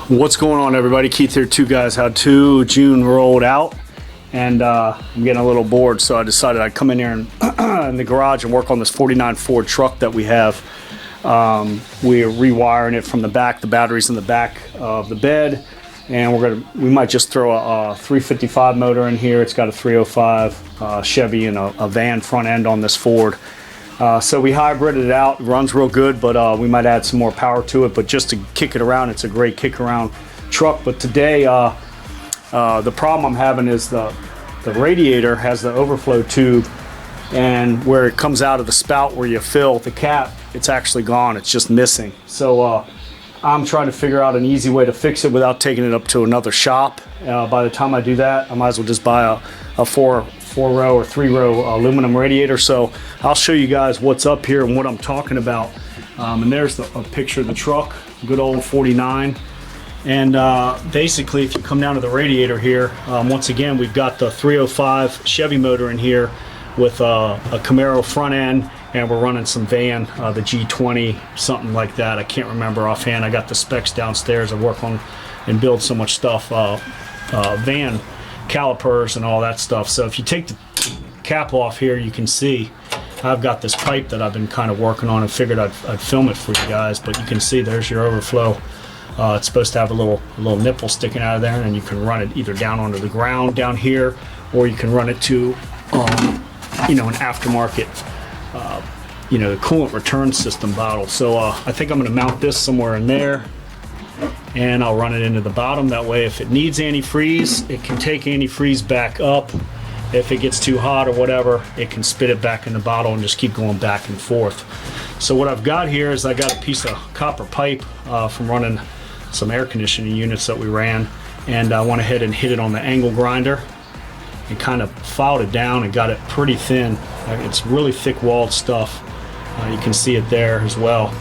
What's going on, everybody? Keith here. Two guys had two June rolled out, and I'm getting a little bored, so I decided I'd come in here and in the garage and work on this 49 Ford truck that we have. We're rewiring it from the back. The battery's in the back of the bed, and we might just throw a 355 motor in here. It's got a 305 Chevy and a van front end on this Ford. So we hybrided it out. It runs real good, but we might add some more power to it. But just to kick it around, it's a great kick around truck. But today, the problem I'm having is the radiator has the overflow tube, and where it comes out of the spout where you fill the cap, it's actually gone. It's just missing. So I'm trying to figure out an easy way to fix it without taking it up to another shop. By the time I do that, I might as well just buy a four-row or three-row aluminum radiator. So I'll show you guys what's up here and what I'm talking about. And there's a picture of the truck, good old 49. And basically, if you come down to the radiator here, once again, we've got the 305 Chevy motor in here with a Camaro front end, and we're running some van, the G20, something like that. I can't remember offhand. I got the specs downstairs. I work on and build so much stuff, van calipers and all that stuff. So if you take the cap off here, you can see I've got this pipe that I've been kind of working on and figured I'd film it for you guys. But you can see there's your overflow. It's supposed to have a little nipple sticking out of there, and you can run it either down onto the ground down here, or you can run it to an aftermarket the coolant return system bottle. So I think I'm going to mount this somewhere in there, and I'll run it into the bottom. That way, if it needs antifreeze, it can take antifreeze back up. If it gets too hot or whatever, it can spit it back in the bottle and just keep going back and forth. So what I've got here is I got a piece of copper pipe from running some air conditioning units that we ran, and I went ahead and hit it on the angle grinder and kind of filed it down and got it pretty thin. It's really thick walled stuff. You can see it there as well.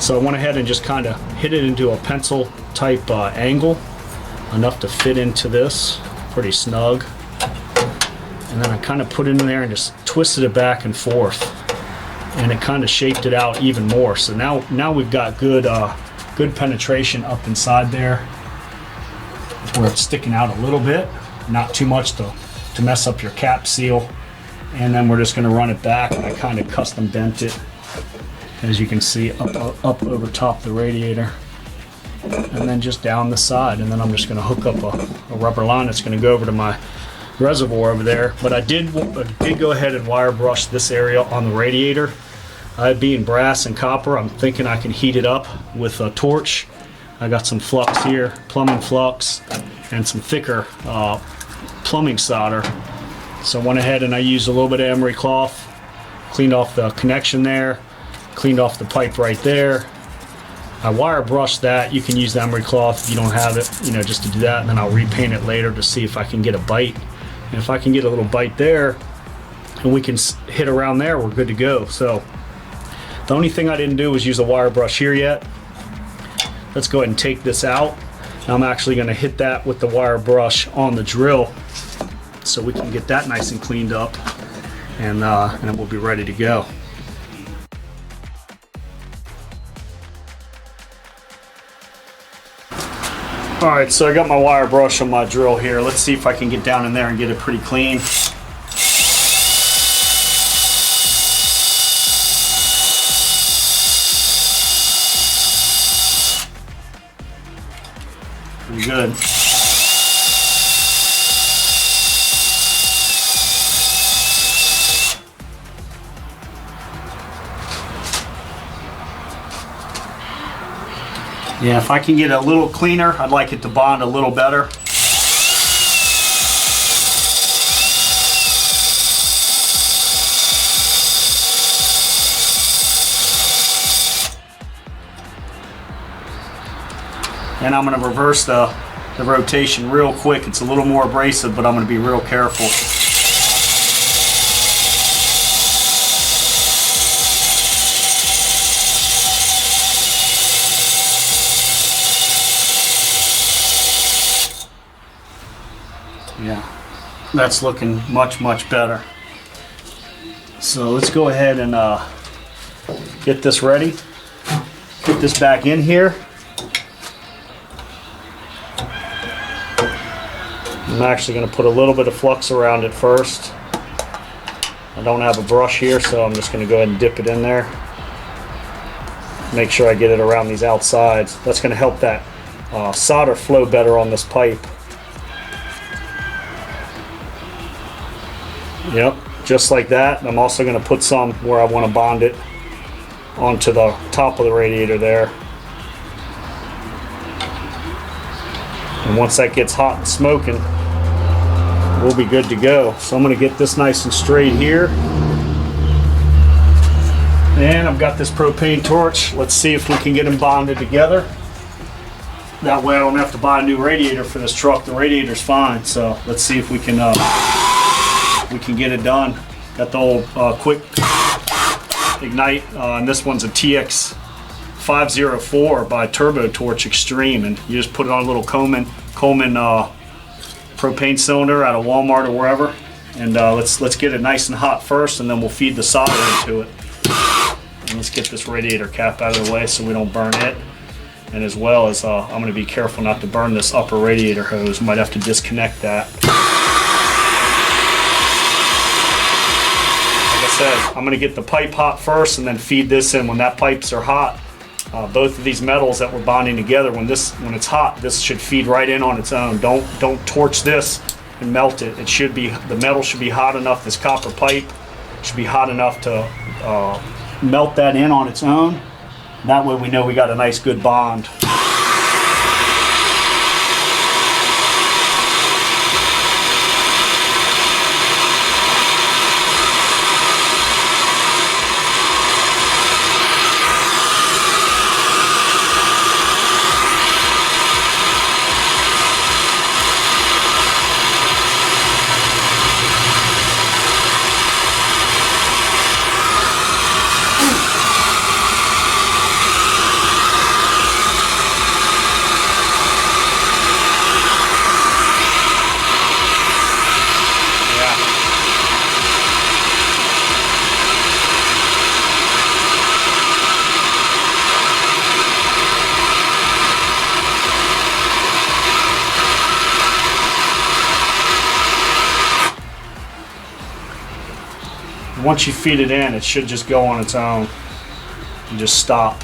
So I went ahead and just kind of hit it into a pencil type angle, enough to fit into this, pretty snug. And then I kind of put it in there and just twisted it back and forth, and it kind of shaped it out even more. So now we've got good penetration up inside there, where it's sticking out a little bit, not too much to mess up your cap seal. And then we're just going to run it back, and I kind of custom bent it, as you can see, up over top the radiator, and then just down the side. And then I'm just going to hook up a rubber line that's going to go over to my reservoir over there. But I did go ahead and wire brush this area on the radiator. Being brass and copper, I'm thinking I can heat it up with a torch. I got some flux here, plumbing flux, and some thicker plumbing solder. So I went ahead and I used a little bit of emery cloth, cleaned off the connection there, cleaned off the pipe right there. I wire brushed that. You can use the emery cloth if you don't have it, just to do that, and then I'll repaint it later to see if I can get a bite. And if I can get a little bite there, and we can hit around there, we're good to go. So the only thing I didn't do was use a wire brush here yet. Let's go ahead and take this out. I'm actually going to hit that with the wire brush on the drill, so we can get that nice and cleaned up, and then we'll be ready to go. Alright, so I got my wire brush on my drill here. Let's see if I can get down in there and get it pretty clean. Pretty good. Yeah, if I can get it a little cleaner, I'd like it to bond a little better. And I'm going to reverse the rotation real quick. It's a little more abrasive, but I'm going to be real careful. Yeah, that's looking much better. So let's go ahead and get this ready. Put this back in here. I'm actually going to put a little bit of flux around it first. I don't have a brush here, so I'm just going to go ahead and dip it in there. Make sure I get it around these outsides. That's going to help that solder flow better on this pipe. Yep, just like that. And I'm also going to put some where I want to bond it onto the top of the radiator there. And once that gets hot and smoking, we'll be good to go. So I'm going to get this nice and straight here. And I've got this propane torch. Let's see if we can get them bonded together. That way I don't have to buy a new radiator for this truck. The radiator's fine. So let's see if we can get it done. Got the old quick ignite, and this one's a TX 504 by Turbo Torch Extreme, and you just put it on a little Coleman propane cylinder out of Walmart or wherever, and let's get it nice and hot first, and then we'll feed the solder into it. And let's get this radiator cap out of the way so we don't burn it, and as well as I'm going to be careful not to burn this upper radiator hose. Might have to disconnect that. I'm going to get the pipe hot first and then feed this in. When that pipes are hot, both of these metals that we're bonding together, when it's hot, this should feed right in on its own. Don't torch this and melt it. The metal should be hot enough. This copper pipe should be hot enough to melt that in on its own. That way we know we got a nice good bond. Once you feed it in, it should just go on its own and just stop.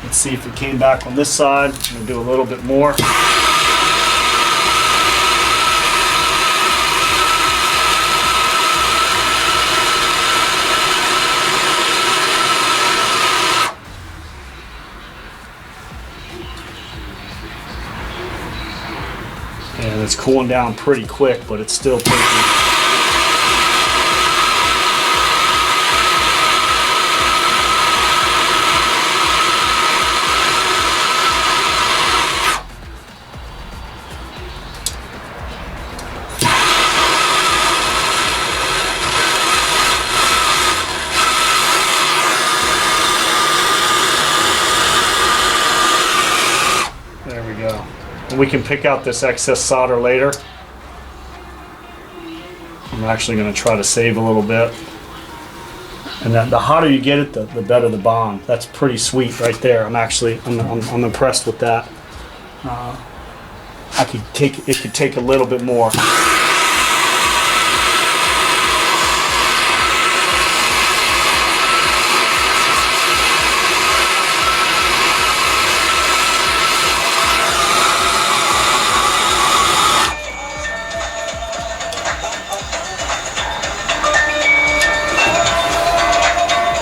Let's see if it came back on this side. I'm going to do a little bit more. And it's cooling down pretty quick, but it's still taking. We can pick out this excess solder later. I'm actually going to try to save a little bit. And then the hotter you get it, the better the bond. That's pretty sweet right there. I'm impressed with that. It could take a little bit more.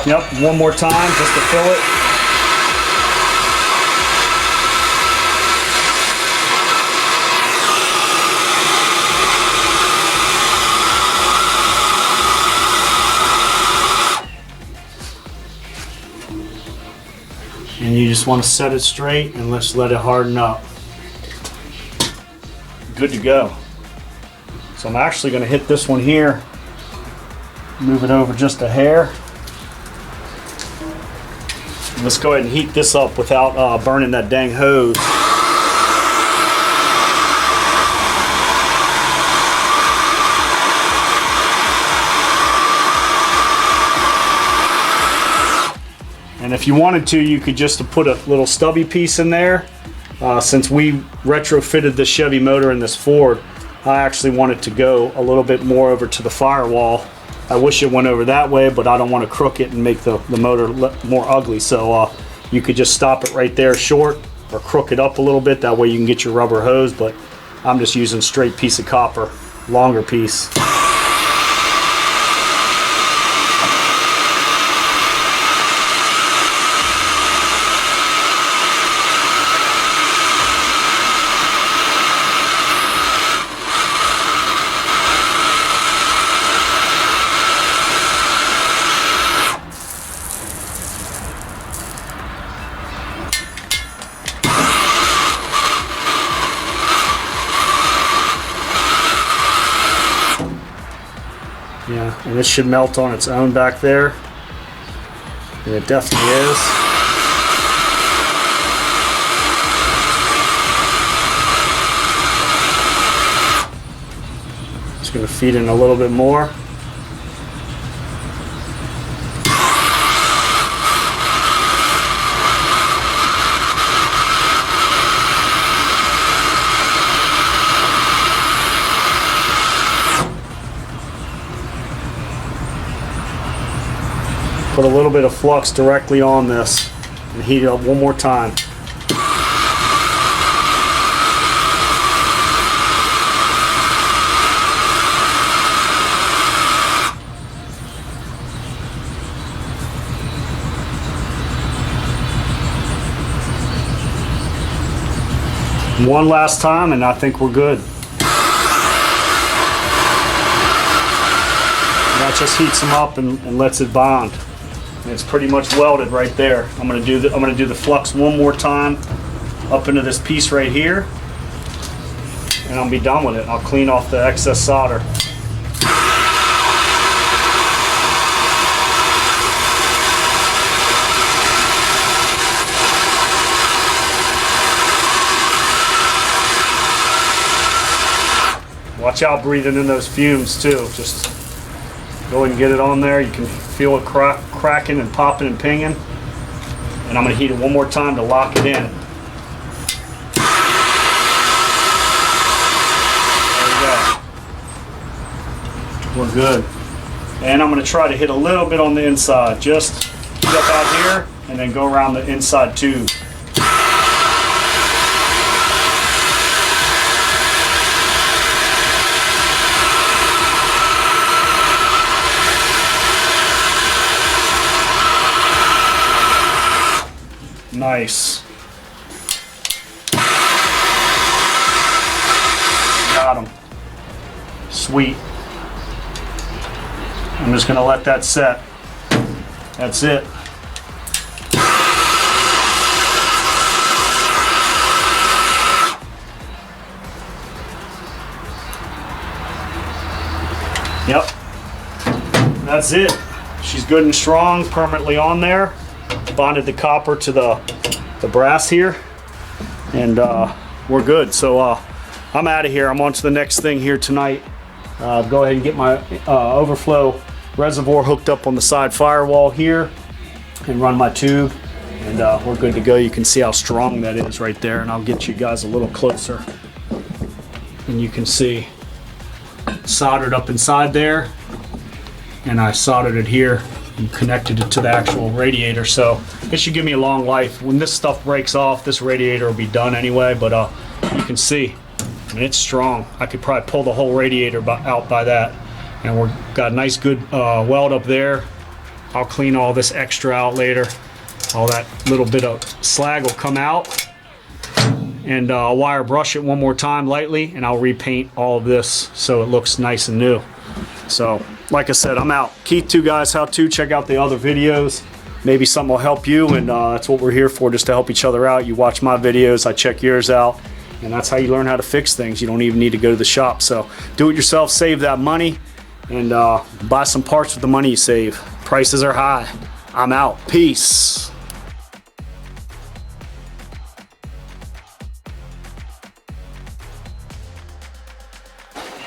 Yep, one more time just to fill it. And you just want to set it straight and let's let it harden up. Good to go. So I'm actually going to hit this one here, move it over just a hair. Let's go ahead and heat this up without burning that dang hose. And if you wanted to, you could just put a little stubby piece in there. Since we retrofitted this Chevy motor in this Ford, I actually want it to go a little bit more over to the firewall. I wish it went over that way, but I don't want to crook it and make the motor more ugly. So you could just stop it right there short, or crook it up a little bit. That way you can get your rubber hose, but I'm just using straight piece of copper, longer piece. Yeah, and this should melt on its own back there. And it definitely is. Just going to feed in a little bit more. Put a little bit of flux directly on this and heat it up one more time. One last time and I think we're good. That just heats them up and lets it bond. And it's pretty much welded right there. I'm gonna do the flux one more time up into this piece right here, and I'll be done with it. I'll clean off the excess solder. Watch out breathing in those fumes too. Just go ahead and get it on there. You can feel it cracking and popping and pinging. And I'm going to heat it one more time to lock it in. There we go. We're good. And I'm going to try to hit a little bit on the inside. Just get up out here and then go around the inside tube. Nice. Got him. Sweet. I'm just going to let that set. That's it. Yep. That's it. She's good and strong, permanently on there. Bonded the copper to the brass here, and we're good. So I'm out of here. I'm on to the next thing here tonight. Go ahead and get my overflow reservoir hooked up on the side firewall here and run my tube, and we're good to go. You can see how strong that is right there, and I'll get you guys a little closer, and you can see soldered up inside there, and I soldered it here and connected it to the actual radiator. So it should give me a long life. When this stuff breaks off, this radiator will be done anyway, but you can see, I mean, it's strong. I could probably pull the whole radiator out by that. And we've got a nice good weld up there. I'll clean all this extra out later. All that little bit of slag will come out, and I'll wire brush it one more time lightly, and I'll repaint all of this so it looks nice and new. So like I said, I'm out. Keith 2 Guys How To. Check out the other videos. Maybe something will help you, and that's what we're here for, just to help each other out. You watch my videos, I check yours out, and that's how you learn how to fix things. You don't even need to go to the shop. So do it yourself, save that money, and buy some parts with the money you save. Prices are high. I'm out. Peace.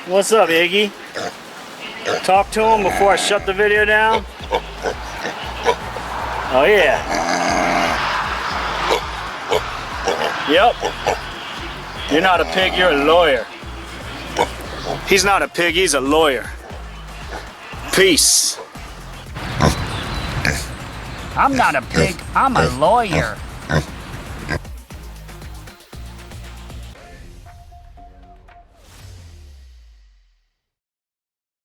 What's up, Iggy? Talk to him before I shut the video down. Oh yeah. Yep. You're not a pig, you're a lawyer. He's not a pig, he's a lawyer. Peace. I'm not a pig, I'm a lawyer.